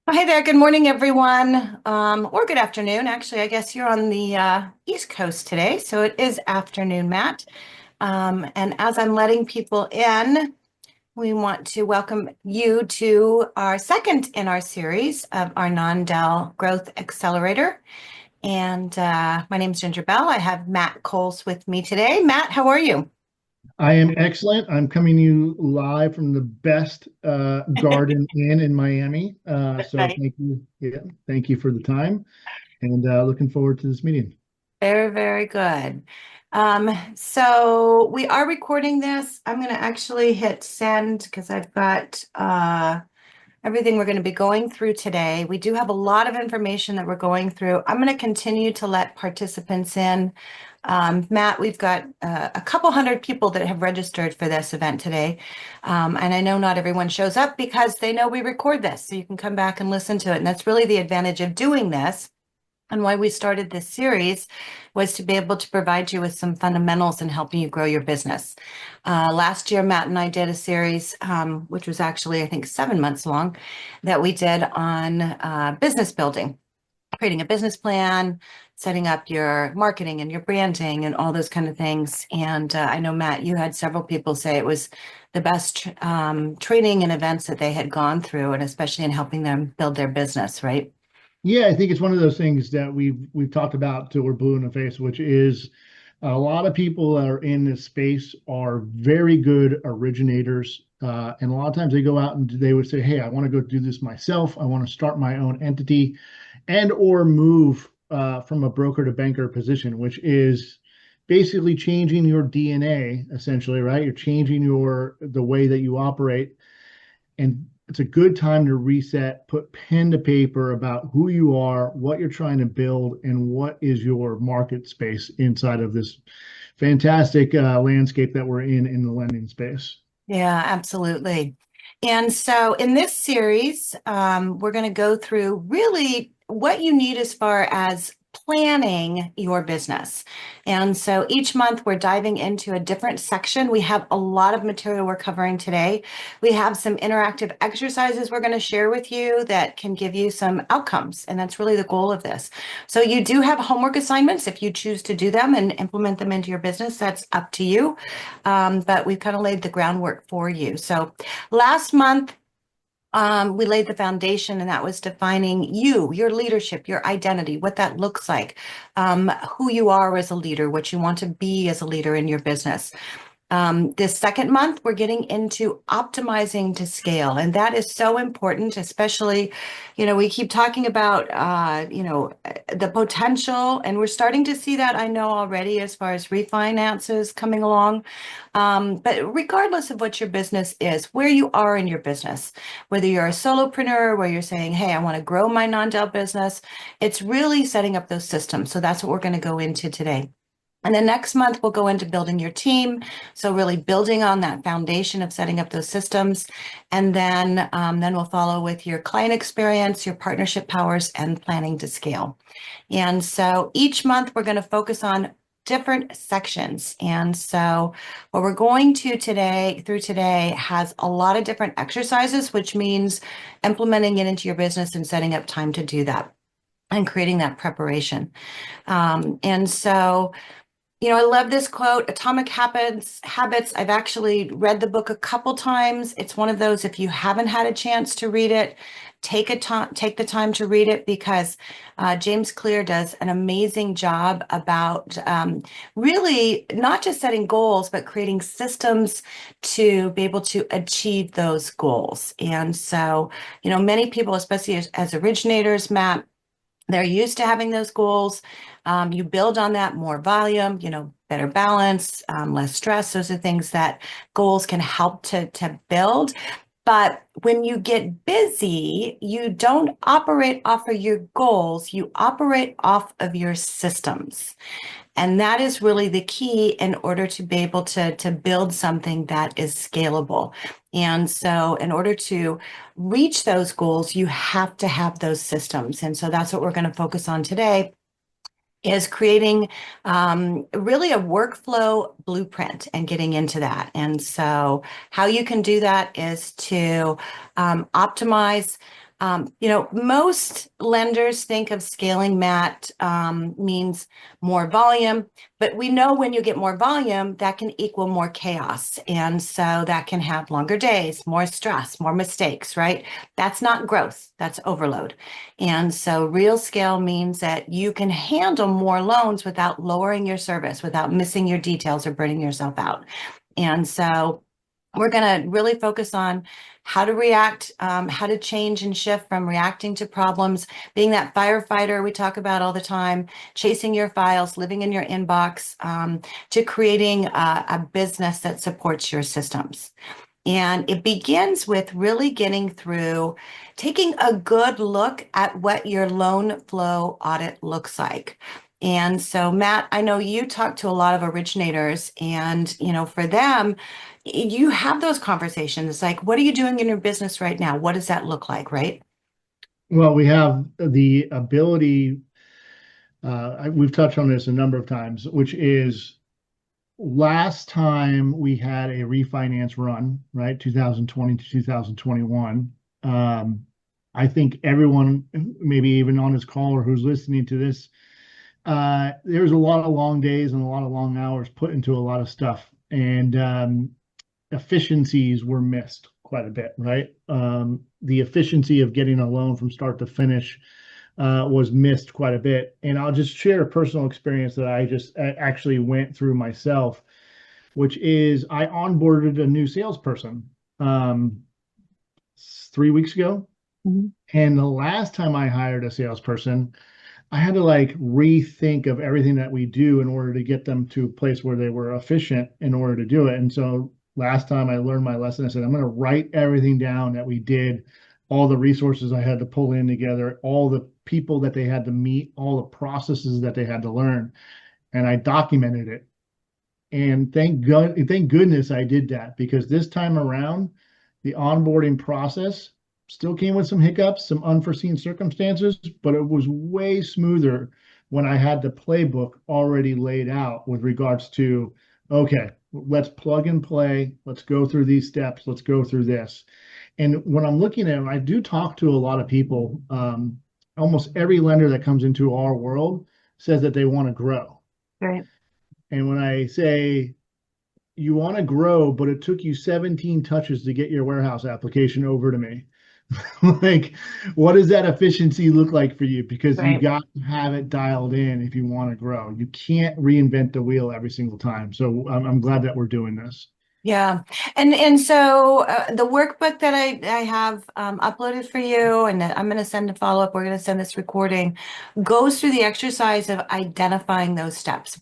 Hi there. Good morning, everyone. Or good afternoon. Actually, I guess you're on the East Coast today, so it is afternoon, Matt. And as I'm letting people in, we want to welcome you to our second in our series of our non-Del Growth Accelerator. And my name's Ginger Bell. I have Matt Coles with me today. Matt, how are you? I am excellent. I'm coming to you live from the best garden inn in Miami. So Right. thank you. Yeah, thank you for the time and looking forward to this meeting. Very, very good. So we are recording this. I'm going to actually hit send because I've got everything we're going to be going through today. We do have a lot of information that we're going through. I'm going to continue to let participants in. Matt, we've got a couple hundred people that have registered for this event today. And I know not everyone shows up because they know we record this, so you can come back and listen to it. And that's really the advantage of doing this. And why we started this series was to be able to provide you with some fundamentals in helping you grow your business. Last year, Matt and I did a series, which was actually, I think, 7 months long, that we did on business building, creating a business plan, setting up your marketing and your branding and all those kind of things. And I know, Matt, you had several people say it was the best training and events that they had gone through, and especially in helping them build their business, right? Yeah, I think it's one of those things that we've talked about till we're blue in the face, which is a lot of people that are in this space are very good originators. And a lot of times they go out and they would say, "Hey, I want to go do this myself. I want to start my own entity and or move from a broker to banker position," which is basically changing your DNA essentially, right? You're changing the way that you operate, and it's a good time to reset, put pen to paper about who you are, what you're trying to build, and what is your market space inside of this fantastic landscape that we're in the lending space. Yeah, absolutely. And so in this series, we're going to go through really what you need as far as planning your business. And so each month we're diving into a different section. We have a lot of material we're covering today. We have some interactive exercises we're going to share with you that can give you some outcomes. And that's really the goal of this. So you do have homework assignments if you choose to do them and implement them into your business. That's up to you. But we've kind of laid the groundwork for you. So last month, we laid the foundation, and that was defining you, your leadership, your identity, what that looks like, who you are as a leader, what you want to be as a leader in your business. This second month, we're getting into optimizing to scale, and that is so important, especially, we keep talking about, the potential, and we're starting to see that, I know already, as far as refinances coming along. But regardless of what your business is, where you are in your business, whether you're a solopreneur, where you're saying, hey, I want to grow my non-del business, it's really setting up those systems. So that's what we're going to go into today. And then next month, we'll go into building your team. So really building on that foundation of setting up those systems. And then we'll follow with your client experience, your partnership powers, and planning to scale. And so each month, we're going to focus on different sections. And so what we're going to today has a lot of different exercises, which means implementing it into your business and setting up time to do that and creating that preparation. And so I love this quote, Atomic Habits. I've actually read the book a couple times. It's one of those, if you haven't had a chance to read it, take the time to read it because James Clear does an amazing job about really not just setting goals, but creating systems to be able to achieve those goals. And so, many people, especially as originators, Matt, they're used to having those goals. You build on that, more volume, better balance, less stress. Those are things that goals can help to build. But when you get busy, you don't operate off of your goals, you operate off of your systems. And that is really the key in order to be able to build something that is scalable. And so in order to reach those goals, you have to have those systems. And so that's what we're going to focus on today is creating really a workflow blueprint and getting into that. And so how you can do that is to optimize Most lenders think of scaling, Matt, means more volume, but we know when you get more volume, that can equal more chaos. And so that can have longer days, more stress, more mistakes, right? That's not growth, that's overload. And so real scale means that you can handle more loans without lowering your service, without missing your details or burning yourself out. And so we're going to really focus on how to react, how to change and shift from reacting to problems, being that firefighter we talk about all the time, chasing your files, living in your inbox, to creating a business that supports your systems. And it begins with really getting through, taking a good look at what your loan flow audit looks like. And so, Matt, I know you talk to a lot of originators, and for them, you have those conversations like, what are you doing in your business right now? What does that look like, right? Well, we have the ability, we've touched on this a number of times, which is last time we had a refinance run, right? 2020 to 2021. I think everyone, maybe even on this call or who's listening to this, there's a lot of long days and a lot of long hours put into a lot of stuff. And efficiencies were missed quite a bit, right? The efficiency of getting a loan from start to finish was missed quite a bit. And I'll just share a personal experience that I just actually went through myself, which is I onboarded a new salesperson 3 weeks ago. Mm-hmm. And the last time I hired a salesperson, I had to like rethink of everything that we do in order to get them to a place where they were efficient in order to do it. And so last time I learned my lesson, I said, I'm going to write everything down that we did, all the resources I had to pull in together, all the people that they had to meet, all the processes that they had to learn. And I documented it. And thank goodness I did that, because this time around, the onboarding process still came with some hiccups, some unforeseen circumstances, but it was way smoother when I had the playbook already laid out with regards to, okay, let's plug and play. Let's go through these steps. Let's go through this. And when I'm looking at it, I do talk to a lot of people. Almost every lender that comes into our world says that they want to grow. Right. And when I say you want to grow, but it took you 17 touches to get your warehouse application over to me, like, what does that efficiency look like for you? Because you got to have it dialed in if you want to grow. You can't reinvent the wheel every single time. So I'm glad that we're doing this. Yeah. And so the workbook that I have uploaded for you, and that I'm going to send a follow-up, we're going to send this recording, goes through the exercise of identifying those steps.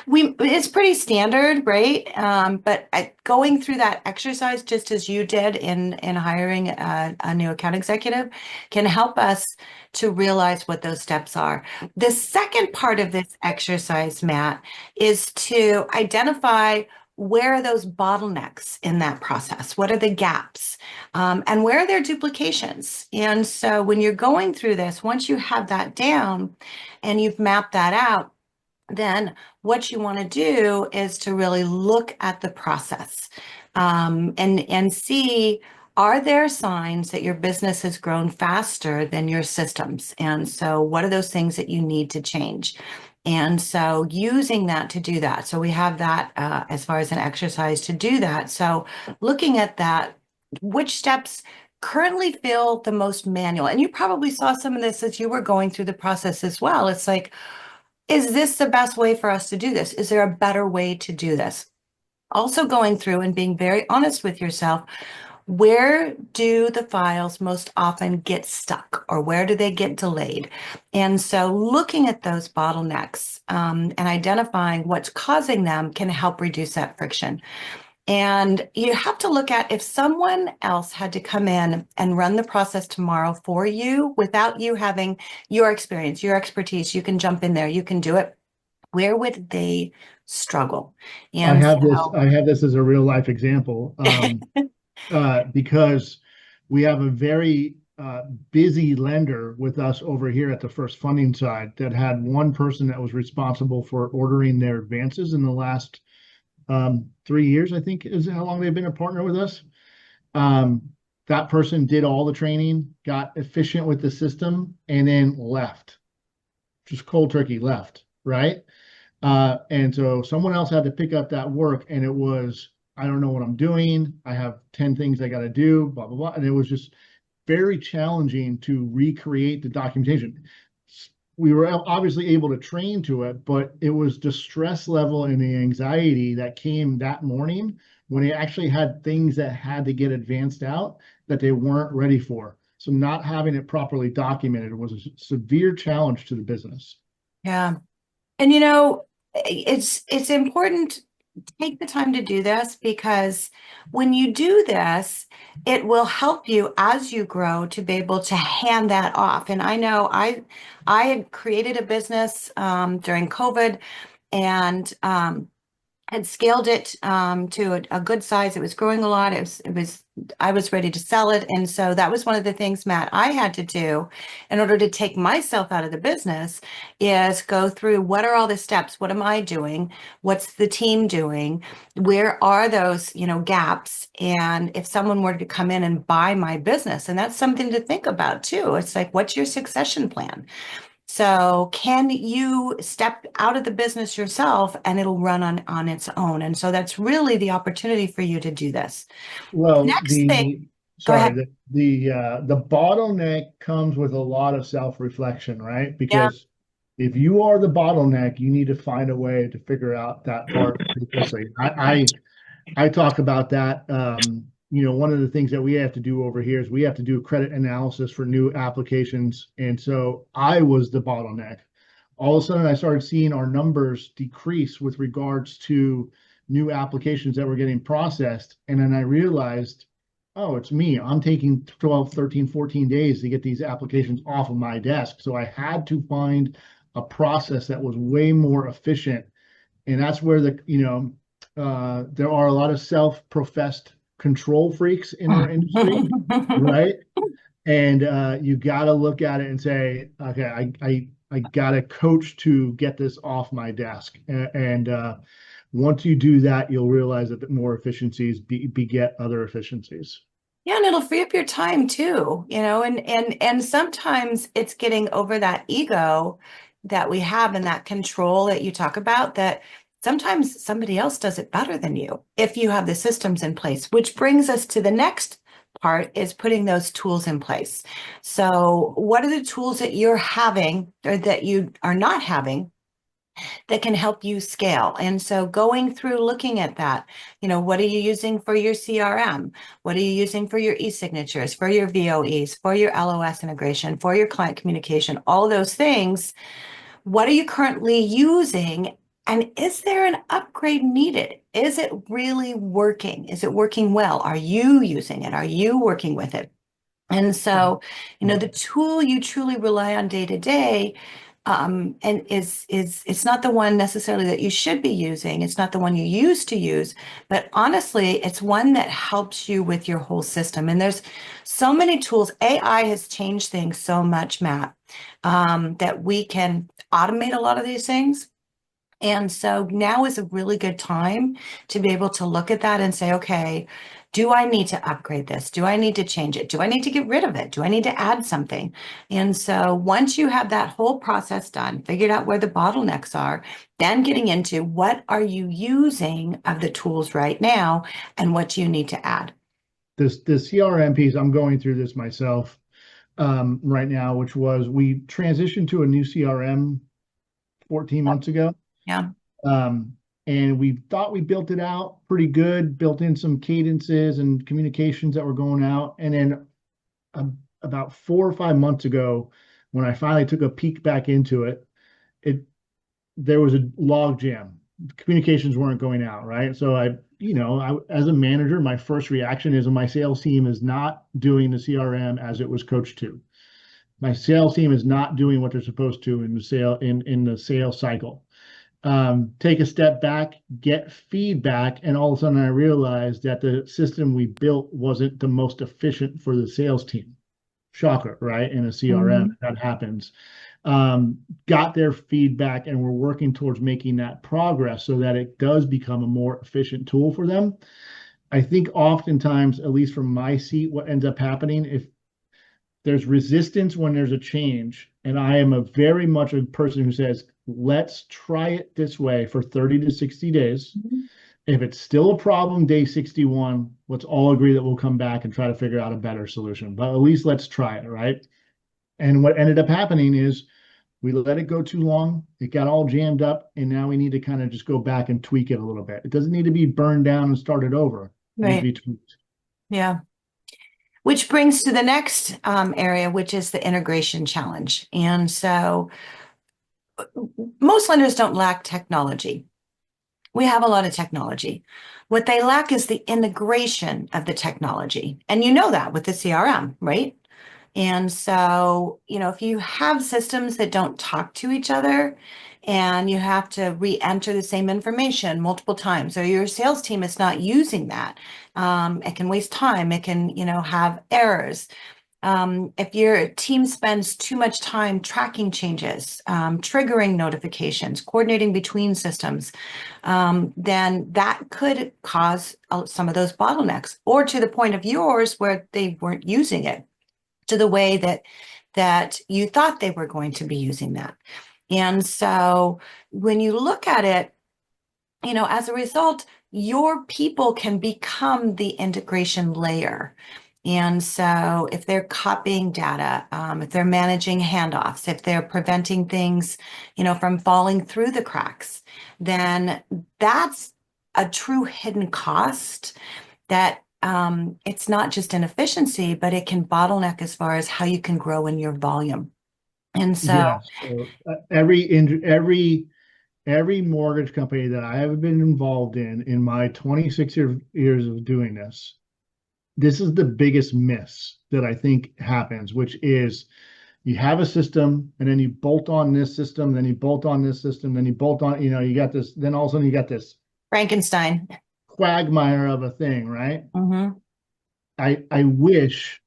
It's pretty standard, right? But going through that exercise, just as you did in hiring a new account executive, can help us to realize what those steps are. The second part of this exercise, Matt, is to identify where are those bottlenecks in that process? What are the gaps? And where are there duplications? And so when you're going through this, once you have that down and you've mapped that out, then what you want to do is to really look at the process and see, are there signs that your business has grown faster than your systems? And so what are those things that you need to change? And so using that to do that. So we have that as far as an exercise to do that. So looking at that, which steps currently feel the most manual? And you probably saw some of this as you were going through the process as well. It's like, is this the best way for us to do this? Is there a better way to do this? Also going through and being very honest with yourself, where do the files most often get stuck, or where do they get delayed? And so looking at those bottlenecks and identifying what's causing them can help reduce that friction. And you have to look at, if someone else had to come in and run the process tomorrow for you without you having your experience, your expertise, you can jump in there, you can do it. Where would they struggle? And I have this as a real life example, because we have a very busy lender with us over here at the FirstFunding side that had one person that was responsible for ordering their advances in the last 3 years, I think, is how long they've been a partner with us. That person did all the training, got efficient with the system, and then left. Just cold turkey left, right? And so someone else had to pick up that work, and it was, I don't know what I'm doing. I have 10 things I got to do, blah, blah, blah. And it was just very challenging to recreate the documentation. We were obviously able to train to it, but it was the stress level and the anxiety that came that morning when they actually had things that had to get advanced out that they weren't ready for. So not having it properly documented was a severe challenge to the business. Yeah. And it's important to take the time to do this, because when you do this, it will help you as you grow to be able to hand that off. And I know I had created a business during COVID, and had scaled it to a good size. It was growing a lot. I was ready to sell it. And so that was one of the things, Matt, I had to do in order to take myself out of the business, is go through, what are all the steps? What am I doing? What's the team doing? Where are those, gaps? And if someone were to come in and buy my business, and that's something to think about too. It's like, what's your succession plan? So can you step out of the business yourself and it'll run on its own? And so that's really the opportunity for you to do this. Well, Next thing, go ahead. the bottleneck comes with a lot of self-reflection, right? Yeah. Because if you are the bottleneck, you need to find a way to figure out that part pretty quickly. I talk about that. One of the things that we have to do over here is we have to do credit analysis for new applications. And so I was the bottleneck. All of a sudden, I started seeing our numbers decrease with regards to new applications that were getting processed. And then I realized, oh, it's me. I'm taking 12, 13, 14 days to get these applications off of my desk. So I had to find a process that was way more efficient. And that's where there are a lot of self-professed control freaks in our industry, right? And you got to look at it and say, okay, I got to coach to get this off my desk. And once you do that, you'll realize that more efficiencies beget other efficiencies. Yeah, and it'll free up your time too, and sometimes it's getting over that ego that we have and that control that you talk about, that sometimes somebody else does it better than you if you have the systems in place, which brings us to the next part, is putting those tools in place. So what are the tools that you're having or that you are not having that can help you scale? And so going through looking at that, what are you using for your CRM? What are you using for your e-signatures, for your VOEs, for your LOS integration, for your client communication, all those things? What are you currently using? And is there an upgrade needed? Is it really working? Is it working well? Are you using it? Are you working with it? And so, the tool you truly rely on day to day, and it's not the one necessarily that you should be using. It's not the one you used to use, but honestly, it's one that helps you with your whole system. And there's so many tools. AI has changed things so much, Matt, that we can automate a lot of these things. And so now is a really good time to be able to look at that and say, okay, do I need to upgrade this? Do I need to change it? Do I need to get rid of it? Do I need to add something? And so once you have that whole process done, figured out where the bottlenecks are, then getting into what are you using of the tools right now and what do you need to add? The CRM piece, I'm going through this myself right now, which was we transitioned to a new CRM 14 months ago. Yeah. And we thought we built it out pretty good, built in some cadences and communications that were going out. And then about 4 or 5 months ago, when I finally took a peek back into it, there was a log jam. Communications weren't going out, right? So as a manager, my first reaction is my sales team is not doing the CRM as it was coached to. My sales team is not doing what they're supposed to in the sales cycle. Take a step back, get feedback, and all of a sudden I realized that the system we built wasn't the most efficient for the sales team. Shocker, right? In a CRM, that happens. Got their feedback, and we're working towards making that progress so that it does become a more efficient tool for them. I think oftentimes, at least from my seat, what ends up happening, if there's resistance when there's a change, and I am a very much a person who says, let's try it this way for 30 to 60 days. Mhm. If it's still a problem day 61, let's all agree that we'll come back and try to figure out a better solution. But at least let's try it, right? And what ended up happening is we let it go too long. It got all jammed up, and now we need to kind of just go back and tweak it a little bit. It doesn't need to be burned down and started over. It needs to Right. be tweaked. Yeah. Which brings to the next area, which is the integration challenge. And so most lenders don't lack technology. We have a lot of technology. What they lack is the integration of the technology. And you know that with the CRM, right? And so, if you have systems that don't talk to each other and you have to re-enter the same information multiple times, or your sales team is not using that, it can waste time. It can, have errors. If your team spends too much time tracking changes, triggering notifications, coordinating between systems, then that could cause some of those bottlenecks, or to the point of yours where they weren't using it to the way that you thought they were going to be using that. And so when you look at it, as a result, your people can become the integration layer. And so if they're copying data, if they're managing handoffs, if they're preventing things, from falling through the cracks, then that's a true hidden cost that it's not just an efficiency, but it can bottleneck as far as how you can grow in your volume. And so, Yes. So, every mortgage company that I have been involved in my 26 years of doing this is the biggest miss that I think happens, which is you have a system and then you bolt on this system, then you bolt on this system, then you bolt on, you got this, then all of a sudden you got this Frankenstein. quagmire of a thing, right? Mhm. I wish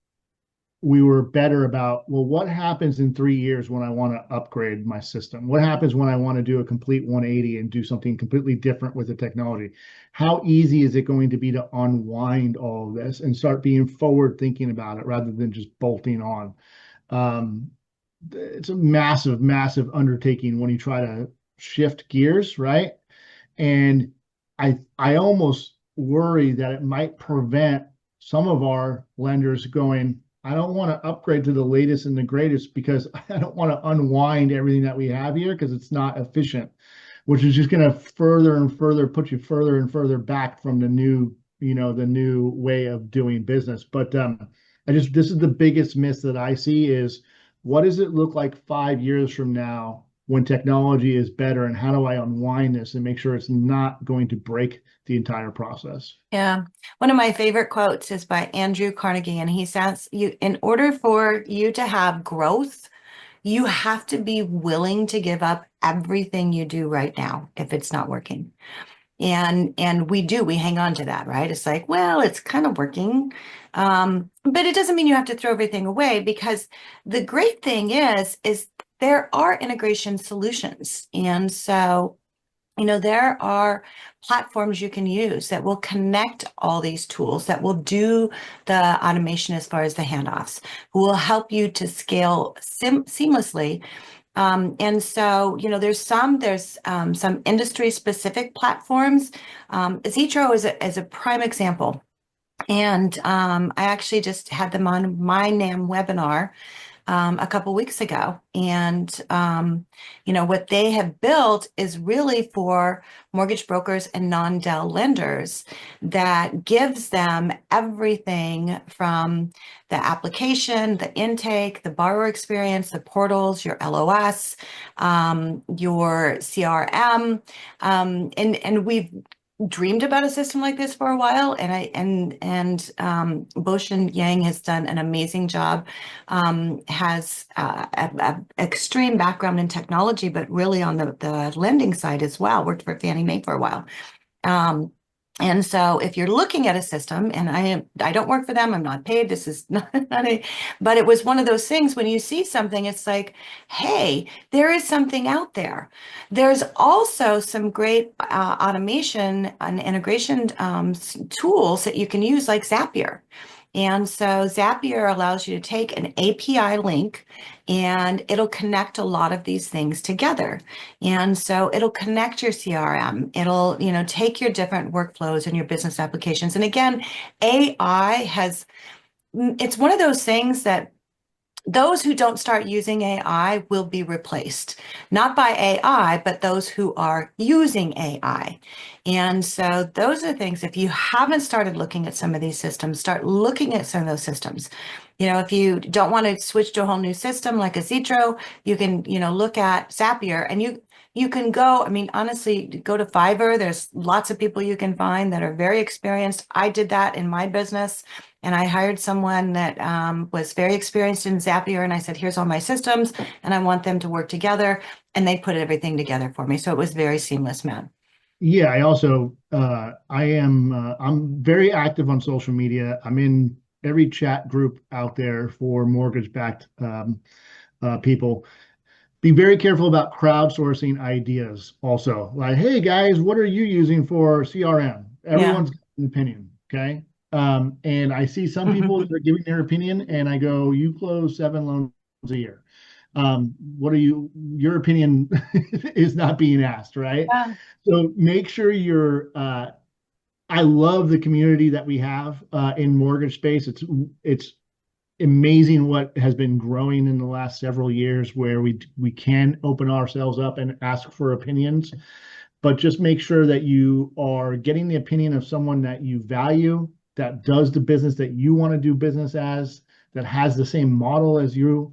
we were better about, well, what happens in 3 years when I want to upgrade my system? What happens when I want to do a complete 180 and do something completely different with the technology? How easy is it going to be to unwind all of this and start being forward thinking about it rather than just bolting on? Um, it's a massive, massive undertaking when you try to shift gears, right? And I almost worry that it might prevent some of our lenders going, I don't want to upgrade to the latest and the greatest because I don't want to unwind everything that we have here because it's not efficient, which is just going to further and further put you further and further back from the new way of doing business. But this is the biggest miss that I see is what does it look like 5 years from now when technology is better, and how do I unwind this and make sure it's not going to break the entire process? Yeah. One of my favorite quotes is by Andrew Carnegie, and he says, in order for you to have growth, you have to be willing to give up everything you do right now if it's not working. And we hang on to that, right? It's like, well, it's kind of working. But it doesn't mean you have to throw everything away, because the great thing is there are integration solutions. And so, there are platforms you can use that will connect all these tools, that will do the automation as far as the handoffs, who will help you to scale seamlessly. And so, there's some industry specific platforms. Zetro is a prime example. And I actually just had them on my NAM webinar a couple weeks ago. And, what they have built is really for mortgage brokers and non-del lenders, that gives them everything from the application, the intake, the borrower experience, the portals, your LOS, your CRM. And we've dreamed about a system like this for a while, and Boshin Yang has done an amazing job. Has a extreme background in technology, but really on the lending side as well. Worked for Fannie Mae for a while. Um, And so if you're looking at a system, and I don't work for them, I'm not paid, this is but it was one of those things when you see something, it's like, hey, there is something out there. There's also some great automation and integration tools that you can use like Zapier. And so Zapier allows you to take an API link and it'll connect a lot of these things together. And so it'll connect your CRM. It'll, take your different workflows and your business applications. And again, AI it's one of those things that those who don't start using AI will be replaced, not by AI, but those who are using AI. And so those are things, if you haven't started looking at some of these systems, start looking at some of those systems. If you don't want to switch to a whole new system like a Zetro, you can, look at Zapier and you can go, I mean, honestly, go to Fiverr. There's lots of people you can find that are very experienced. I did that in my business. And I hired someone that was very experienced in Zapier. And I said, here's all my systems, and I want them to work together. And they put everything together for me. So it was very seamless, man. Yeah, I also I'm very active on social media. I'm in every chat group out there for mortgage-backed people. Be very careful about crowdsourcing ideas also. Like, hey guys, what are you using for CRM? Yeah. Everyone's got an opinion, okay? And I see some people that are giving their opinion, and I go, you close 7 loans a year. What are your opinion is not being asked, right? Yeah. So make sure I love the community that we have in mortgage space. It's amazing what has been growing in the last several years where we can open ourselves up and ask for opinions, but just make sure that you are getting the opinion of someone that you value, that does the business that you want to do business as, that has the same model as you.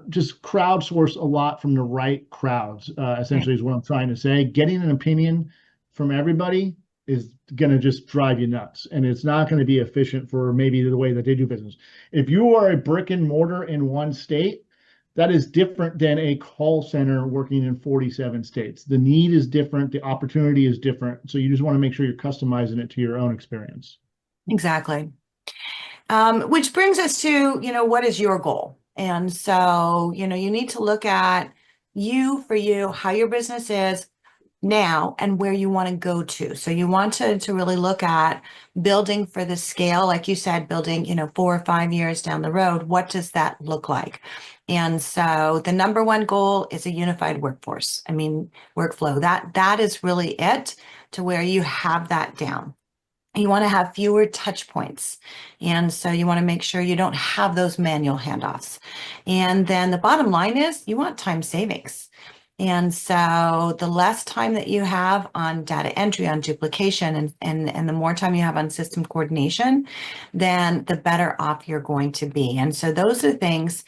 Just crowdsource a lot from the right crowds, essentially is what I'm trying to say. Getting an opinion from everybody is going to just drive you nuts, and it's not going to be efficient for maybe the way that they do business. If you are a brick and mortar in one state, that is different than a call center working in 47 states. The need is different, the opportunity is different. So you just want to make sure you're customizing it to your own experience. Exactly. Which brings us to, what is your goal? And so, you need to look at you for you, how your business is now and where you want to go to. So you want to really look at building for the scale, like you said, building, 4 or 5 years down the road. What does that look like? And so the number one goal is a unified workforce. I mean, workflow. That is really it, to where you have that down. You want to have fewer touch points. And so you want to make sure you don't have those manual handoffs. And then the bottom line is you want time savings. And so the less time that you have on data entry, on duplication, and the more time you have on system coordination, then the better off you're going to be. And so those are things,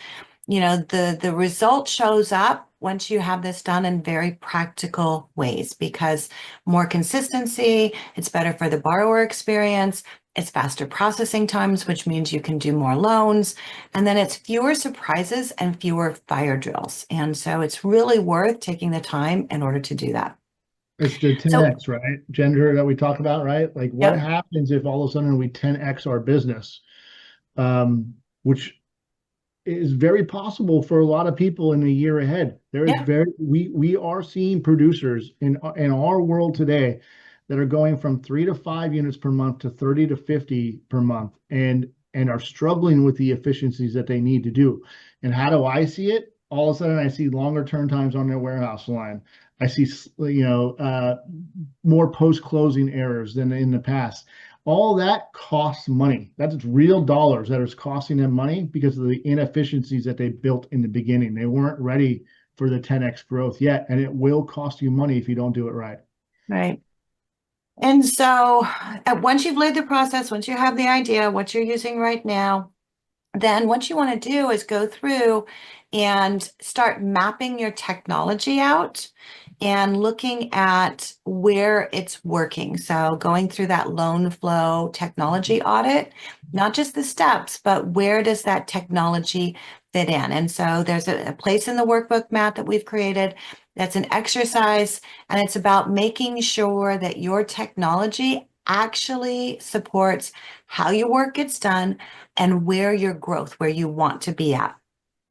the result shows up once you have this done in very practical ways, because more consistency, it's better for the borrower experience, it's faster processing times, which means you can do more loans, and then it's fewer surprises and fewer fire drills. And so it's really worth taking the time in order to do that. It's the So, 10x, right? Gender that we talk about, right? Like what yep, happens if all of a sudden we 10x our business, which is very possible for a lot of people in the year ahead. There is yeah, we are seeing producers in our world today that are going from 3 to 5 units per month to 30 to 50 per month, and are struggling with the efficiencies that they need to do. And how do I see it? All of a sudden, I see longer turn times on their warehouse line. I see, more post-closing errors than in the past. All that costs money. That's real dollars that is costing them money because of the inefficiencies that they built in the beginning. They weren't ready for the 10x growth yet, and it will cost you money if you don't do it right. right. And so once you've laid the process, once you have the idea, what you're using right now, then what you want to do is go through and start mapping your technology out and looking at where it's working. So going through that loan flow technology audit, not just the steps, but where does that technology fit in. And so there's a place in the workbook, Matt, that we've created that's an exercise, and it's about making sure that your technology actually supports how your work gets done and where your growth, where you want to be at.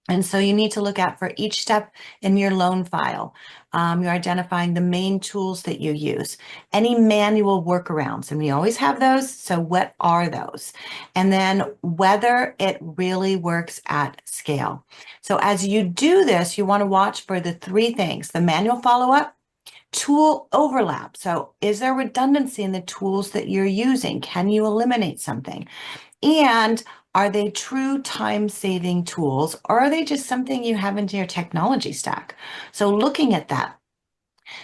And so you need to look at for each step in your loan file. You're identifying the main tools that you use, any manual workarounds, and we always have those. So what are those? And then whether it really works at scale. So as you do this, you want to watch for the three things: the manual follow-up, tool overlap. So is there redundancy in the tools that you're using? Can you eliminate something? And are they true time-saving tools, or are they just something you have into your technology stack? So looking at that.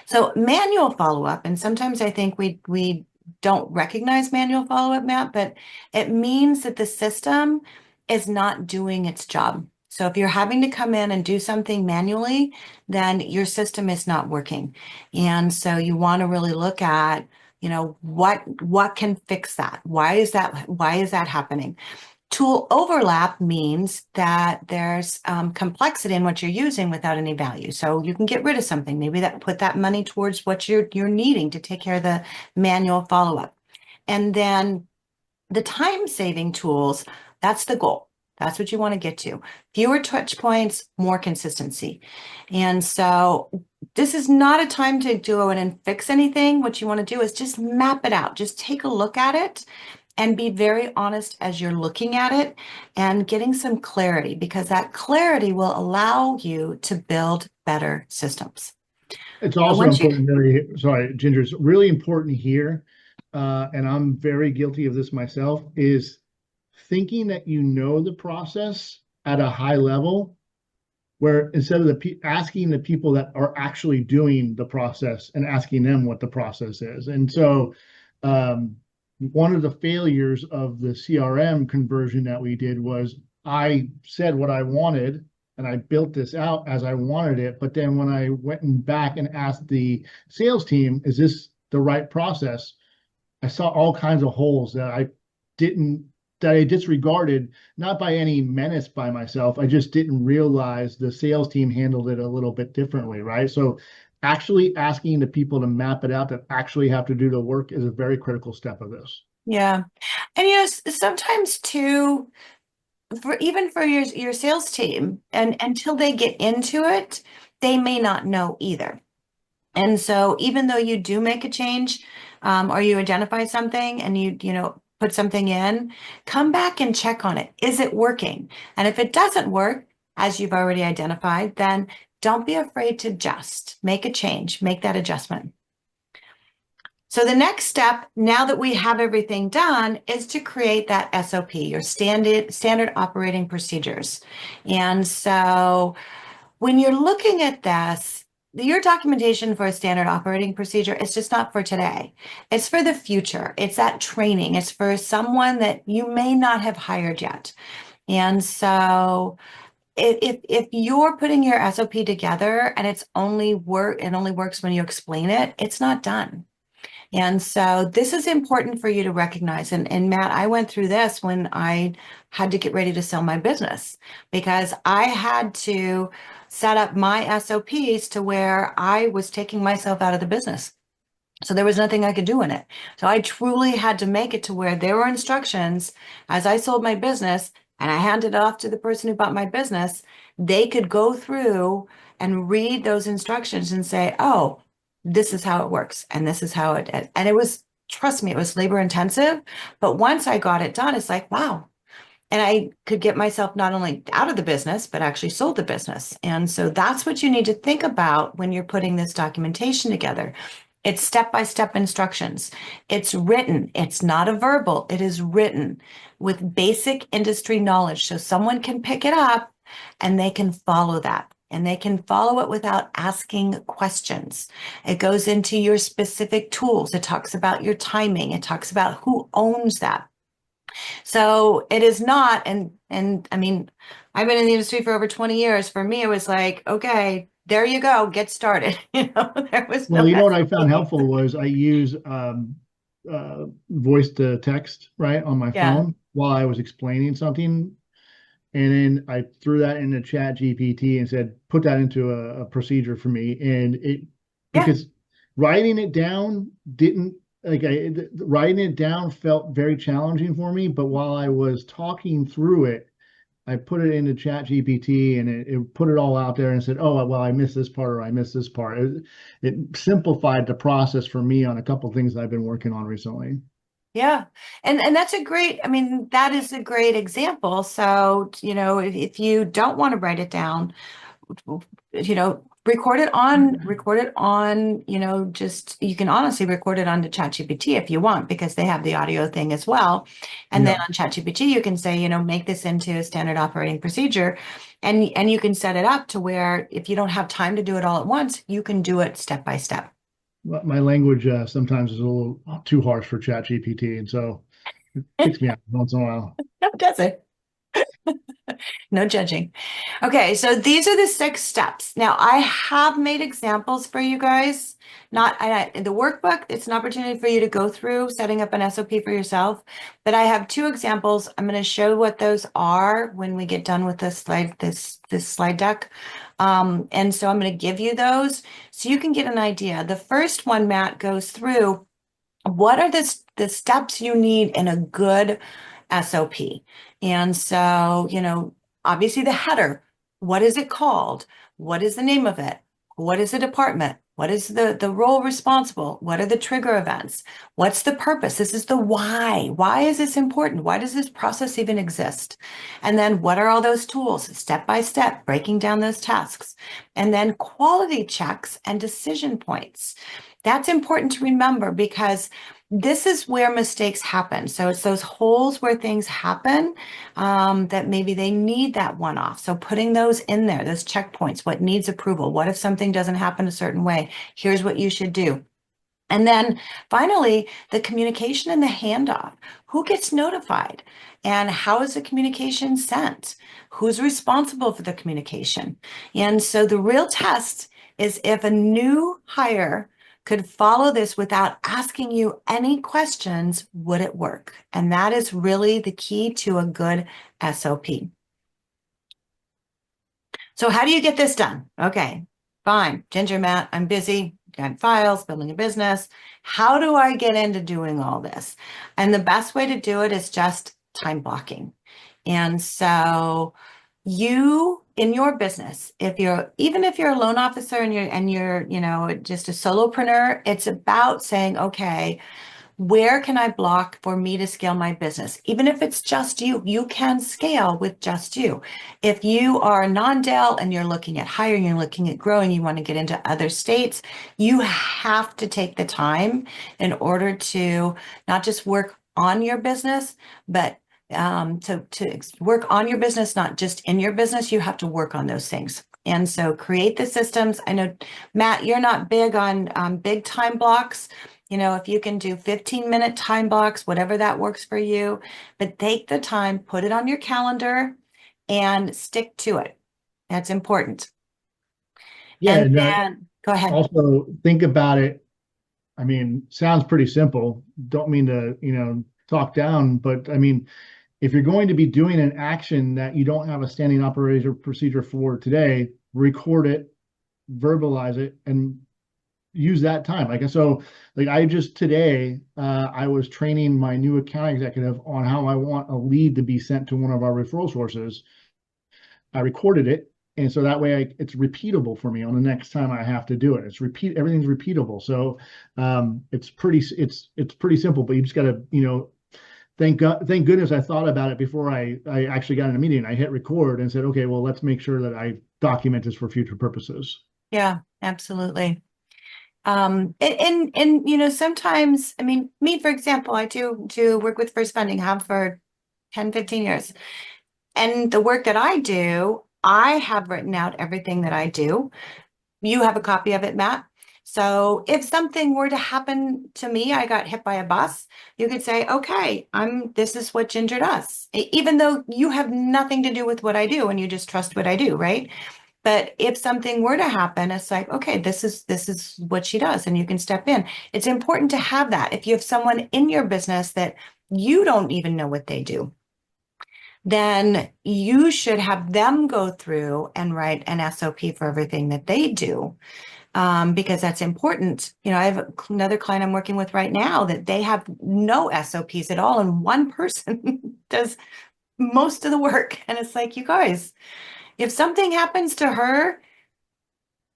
So manual follow-up, and sometimes I think we don't recognize manual follow-up, Matt, but it means that the system is not doing its job. So if you're having to come in and do something manually, then your system is not working. And so you want to really look at, what can fix that? Why is that happening? Tool overlap means that there's complexity in what you're using without any value. So you can get rid of something, maybe put that money towards what you're needing to take care of the manual follow-up. And then the time-saving tools, that's the goal. That's what you want to get to. Fewer touch points, more consistency. And so this is not a time to go in and fix anything. What you want to do is just map it out. Just take a look at it and be very honest as you're looking at it and getting some clarity, because that clarity will allow you to build better systems. It's also important, sorry, Ginger, it's really important here, and I'm very guilty of this myself, is thinking that you know the process at a high level, where instead of asking the people that are actually doing the process and asking them what the process is. And so one of the failures of the CRM conversion that we did was I said what I wanted and I built this out as I wanted it. But then when I went back and asked the sales team, is this the right process? I saw all kinds of holes that I disregarded, not by any menace by myself. I just didn't realize the sales team handled it a little bit differently, right? So actually asking the people to map it out that actually have to do the work is a very critical step of this. Yeah. And sometimes too, even for your sales team, and until they get into it, they may not know either. And so even though you do make a change, or you identify something and you put something in, come back and check on it. Is it working? And if it doesn't work, as you've already identified, then don't be afraid to just make a change, make that adjustment. So the next step, now that we have everything done, is to create that SOP, your standard operating procedures. And so when you're looking at this, your documentation for a standard operating procedure is just not for today. It's for the future. It's that training. It's for someone that you may not have hired yet. And so if you're putting your SOP together and it only works when you explain it, it's not done. And so this is important for you to recognize. And Matt, I went through this when I had to get ready to sell my business, because I had to set up my SOPs to where I was taking myself out of the business. So there was nothing I could do in it. So I truly had to make it to where there were instructions as I sold my business and I handed it off to the person who bought my business. They could go through and read those instructions and say, oh, this is how it works. And this is how and it was, trust me, it was labor intensive. But once I got it done, it's like, wow. And I could get myself not only out of the business, but actually sold the business. And so that's what you need to think about when you're putting this documentation together. It's step-by-step instructions. It's written. It's not a verbal. It is written with basic industry knowledge. So someone can pick it up and they can follow that. And they can follow it without asking questions. It goes into your specific tools. It talks about your timing. It talks about who owns that. So it is not, and I mean, I've been in the industry for over 20 years. For me, it was like, okay, there you go, get started. There was no. Well, what I found helpful was I use voice to text, right, on my phone while I was explaining something. And then I threw that into Chat GPT and said, put that into a procedure for me. And Yeah. because writing it down didn't, writing it down felt very challenging for me. But while I was talking through it, I put it into Chat GPT and it put it all out there and said, oh, well, I missed this part or I missed this part. It simplified the process for me on a couple of things that I've been working on recently. Yeah. And that's a great, I mean, that is a great example. So, if you don't want to write it down, record it on, just you can honestly record it onto ChatGPT if you want, because they have the audio thing as well. And then Yeah. on ChatGPT, you can say, make this into a standard operating procedure. And you can set it up to where if you don't have time to do it all at once, you can do it step by step. My language sometimes is a little too harsh for Chat GPT. And so it kicks me out once in a while. No, it doesn't. No judging. Okay, so these are the 6 steps. Now, I have made examples for you guys. Not in the workbook, it's an opportunity for you to go through setting up an SOP for yourself. But I have 2 examples. I'm going to show what those are when we get done with this slide deck. And so I'm going to give you those so you can get an idea. The first one, Matt, goes through what are the steps you need in a good SOP. And so, obviously the header, what is it called? What is the name of it? What is the department? What is the role responsible? What are the trigger events? What's the purpose? This is the why. Why is this important? Why does this process even exist? And then what are all those tools, step by step, breaking down those tasks? And then quality checks and decision points. That's important to remember because this is where mistakes happen. So it's those holes where things happen that maybe they need that one-off. So putting those in there, those checkpoints, what needs approval? What if something doesn't happen a certain way? Here's what you should do. And then finally, the communication and the handoff. Who gets notified? And how is the communication sent? Who's responsible for the communication? And so the real test is if a new hire could follow this without asking you any questions, would it work? And that is really the key to a good SOP. So how do you get this done? Okay, fine. Ginger, Matt, I'm busy. Got files, building a business. How do I get into doing all this? And the best way to do it is just time blocking. And so you in your business, even if you're a loan officer and you're just a solopreneur, it's about saying, okay, where can I block for me to scale my business? Even if it's just you, you can scale with just you. If you are a non-del and you're looking at hiring, you're looking at growing, you want to get into other states, you have to take the time in order to not just work on your business, but to work on your business, not just in your business. You have to work on those things. And so create the systems. I know, Matt, you're not big on big time blocks. If you can do 15-minute time blocks, whatever that works for you, but take the time, put it on your calendar and stick to it. That's important. Yeah. And And then go ahead. also think about it. I mean, sounds pretty simple. Don't mean to, talk down, but I mean, if you're going to be doing an action that you don't have a standing operator procedure for today, record it, verbalize it, and use that time. Like I just today, I was training my new account executive on how I want a lead to be sent to one of our referral sources. I recorded it, and so that way it's repeatable for me on the next time I have to do it. Everything's repeatable. So it's pretty simple, but you just got to, thank goodness I thought about it before I actually got in a meeting. I hit record and said, okay, well, let's make sure that I document this for future purposes. Yeah, absolutely. Sometimes, I mean, me, for example, I do work with FirstFunding, have for 10, 15 years. And the work that I do, I have written out everything that I do. You have a copy of it, Matt. So if something were to happen to me, I got hit by a bus, you could say, okay, this is what Ginger does, even though you have nothing to do with what I do and you just trust what I do, right? But if something were to happen, it's like, okay, this is what she does, and you can step in. It's important to have that. If you have someone in your business that you don't even know what they do, then you should have them go through and write an SOP for everything that they do, because that's important. You know, I have another client I'm working with right now that they have no SOPs at all, and one person does most of the work. And it's like, you guys, if something happens to her,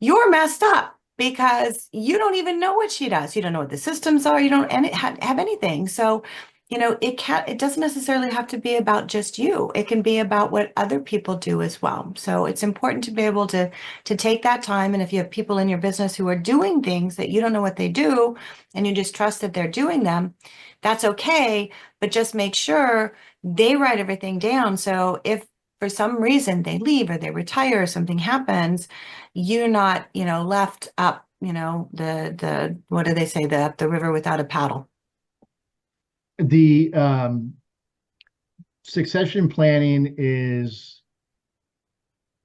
you're messed up because you don't even know what she does. You don't know what the systems are. You don't have anything. So, you know, it doesn't necessarily have to be about just you. It can be about what other people do as well. So it's important to be able to take that time. And if you have people in your business who are doing things that you don't know what they do, and you just trust that they're doing them, that's okay. But just make sure they write everything down. So if for some reason they leave or they retire or something happens, you're not, you know, left up, you know, the what do they say, the river without a paddle. The succession planning is,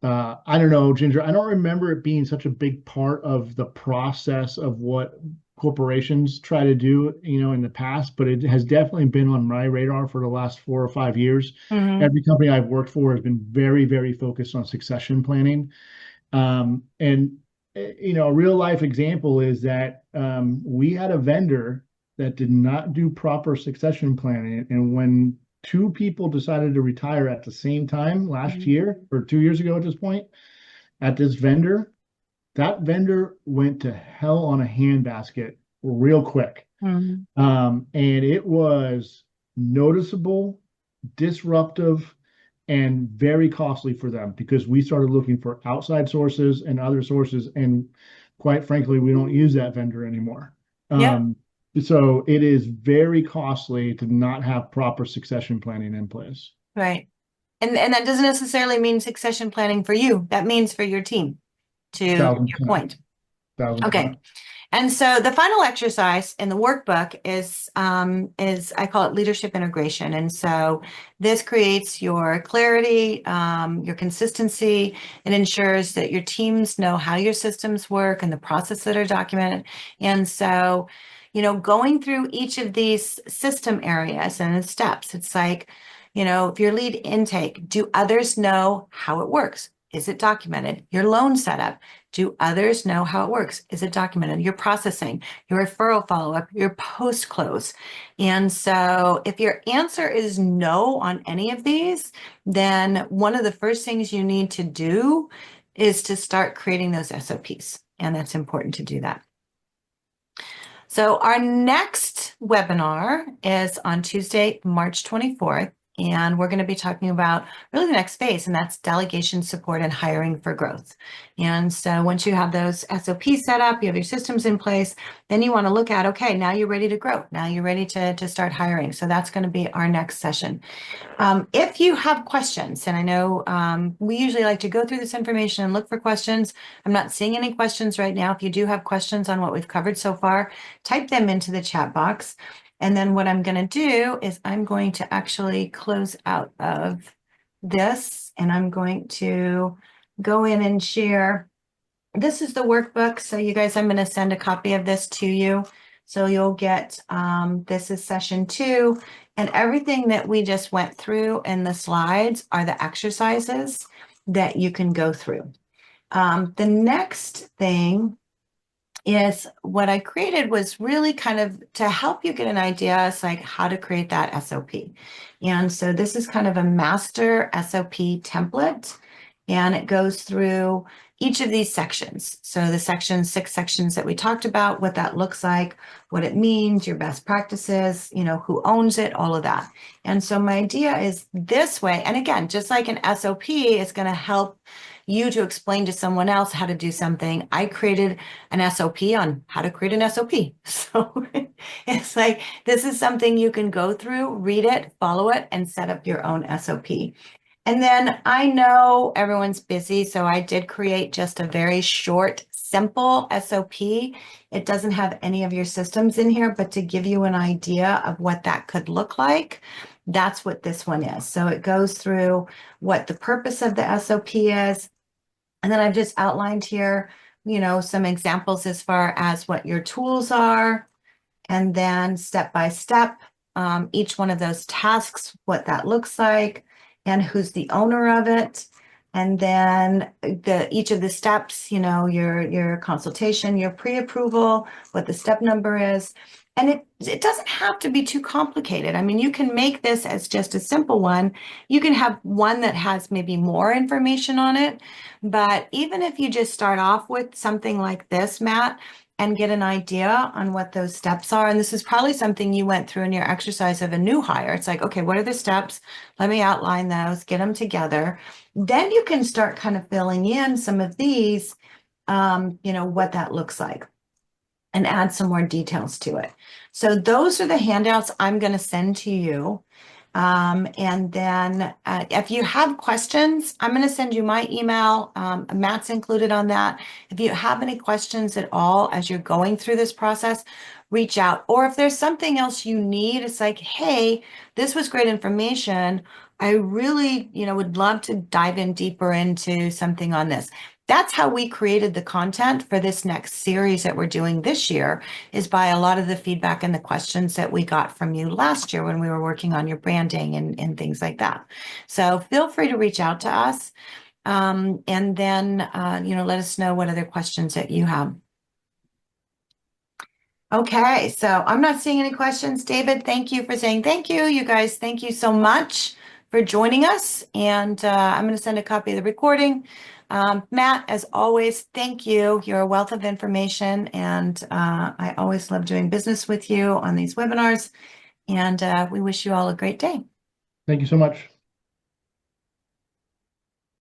I don't know, Ginger, I don't remember it being such a big part of the process of what corporations try to do, you know, in the past, but it has definitely been on my radar for the last 4 or 5 years. Mm-hmm. Every company I've worked for has been very, very focused on succession planning. And you know, a real life example is that we had a vendor that did not do proper succession planning. And when two people decided to retire at the same time last Mm-hmm. year or 2 years ago at this point, at this vendor, that vendor went to hell on a handbasket real quick. Mm-hmm. And it was noticeable, disruptive, and very costly for them because we started looking for outside sources and other sources. And quite frankly, we don't use that vendor anymore. Yep. So it is very costly to not have proper succession planning in place. Right. And that doesn't necessarily mean succession planning for you. That means for your team, to Thousand your percent, point. 1000%. Okay. And so the final exercise in the workbook is I call it leadership integration. And so this creates your clarity, your consistency. It ensures that your teams know how your systems work and the process that are documented. And so, you know, going through each of these system areas and the steps, it's like, you know, if your lead intake, do others know how it works? Is it documented? Your loan setup, do others know how it works? Is it documented? Your processing, your referral follow-up, your post-close. And so if your answer is no on any of these, then one of the first things you need to do is to start creating those SOPs. And that's important to do that. So our next webinar is on Tuesday, March 24th. And we're going to be talking about really the next phase, and that's delegation support and hiring for growth. And so once you have those SOPs set up, you have your systems in place, then you want to look at, okay, now you're ready to grow. Now you're ready to start hiring. So that's going to be our next session. If you have questions, and I know we usually like to go through this information and look for questions. I'm not seeing any questions right now. If you do have questions on what we've covered so far, type them into the chat box. And then what I'm going to do is I'm going to actually close out of this, and I'm going to go in and share. This is the workbook. So you guys, I'm going to send a copy of this to you. So you'll get, this is session 2, and everything that we just went through in the slides are the exercises that you can go through. The next thing is what I created was really kind of to help you get an idea. It's like how to create that SOP. And so this is kind of a master SOP template, and it goes through each of these sections. So the 6 sections that we talked about, what that looks like, what it means, your best practices, you know, who owns it, all of that. And so my idea is this way. And again, just like an SOP is going to help you to explain to someone else how to do something, I created an SOP on how to create an SOP. So it's like, this is something you can go through, read it, follow it, and set up your own SOP. And then I know everyone's busy, so I did create just a very short, simple SOP. It doesn't have any of your systems in here, but to give you an idea of what that could look like, that's what this one is. So it goes through what the purpose of the SOP is. And then I've just outlined here, you know, some examples as far as what your tools are, and then step by step, each one of those tasks, what that looks like, and who's the owner of it. And then each of the steps, your consultation, your pre-approval, what the step number is. And it doesn't have to be too complicated. I mean, you can make this as just a simple one. You can have one that has maybe more information on it. But even if you just start off with something like this, Matt, and get an idea on what those steps are. And this is probably something you went through in your exercise of a new hire. It's like, okay, what are the steps? Let me outline those, get them together. Then you can start kind of filling in some of these, what that looks like, and add some more details to it. So those are the handouts I'm going to send to you. And then if you have questions, I'm going to send you my email. Matt's included on that. If you have any questions at all as you're going through this process, reach out. Or if there's something else you need, it's like, hey, this was great information. I really, would love to dive in deeper into something on this. That's how we created the content for this next series that we're doing this year, is by a lot of the feedback and the questions that we got from you last year when we were working on your branding and things like that. So feel free to reach out to us, and then, let us know what other questions that you have. Okay, so I'm not seeing any questions. David, thank you for saying thank you. You guys, thank you so much for joining us. And I'm going to send a copy of the recording. Matt, as always, thank you. You're a wealth of information, and I always love doing business with you on these webinars. And we wish you all a great day. Thank you so much.